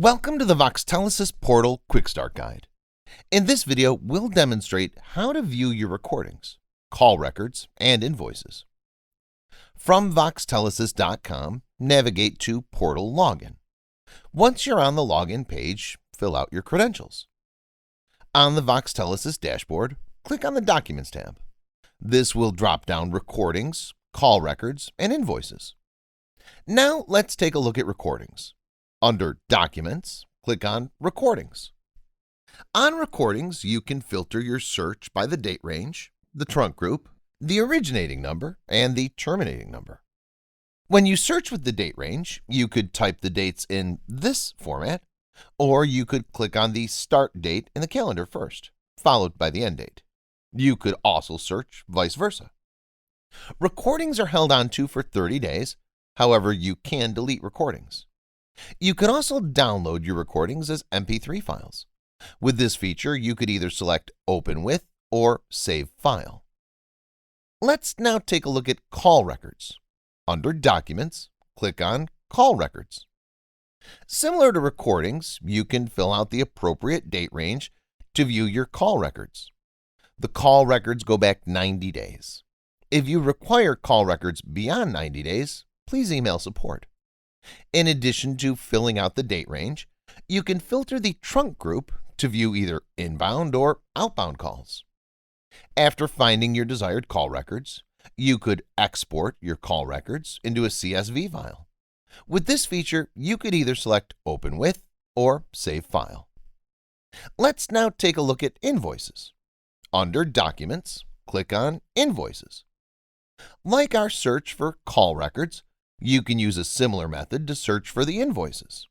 Welcome to the Voxtelesys Portal Quick Start Guide. In this video, we'll demonstrate how to view your recordings, call records, and invoices. From Voxtelesys.com, navigate to Portal Login. Once you're on the login page, fill out your credentials. On the Voxtelesys dashboard, click on the Documents tab. This will drop down recordings, call records, and invoices. Now let's take a look at recordings. Under Documents, click on Recordings. On Recordings, you can filter your search by the date range, the trunk group, the originating number, and the terminating number. When you search with the date range, you could type the dates in this format, or you could click on the start date in the calendar first, followed by the end date. You could also search vice versa. Recordings are held onto for 30 days, however, you can delete recordings. You can also download your recordings as MP3 files. With this feature, you could either select Open With or Save File. Let's now take a look at call records. Under Documents, click on Call Records. Similar to recordings, you can fill out the appropriate date range to view your call records. The call records go back 90 days. If you require call records beyond 90 days, please email support. In addition to filling out the date range, you can filter the trunk group to view either inbound or outbound calls. After finding your desired call records, you could export your call records into a CSV file. With this feature, you could either select Open With or Save File. Let's now take a look at invoices. Under Documents, click on Invoices. Like our search for call records, you can use a similar method to search for the invoices.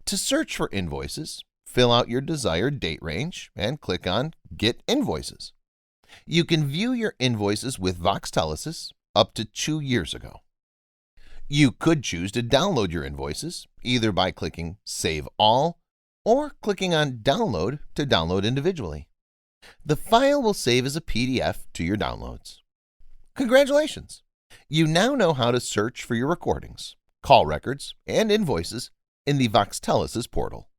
To search for invoices, fill out your desired date range and click on Get Invoices. You can view your invoices with Voxtelesys up to 2 years ago. You could choose to download your invoices either by clicking Save All or clicking on Download to download individually. The file will save as a PDF to your downloads. Congratulations! You now know how to search for your recordings, call records, and invoices in the Voxtelesys portal.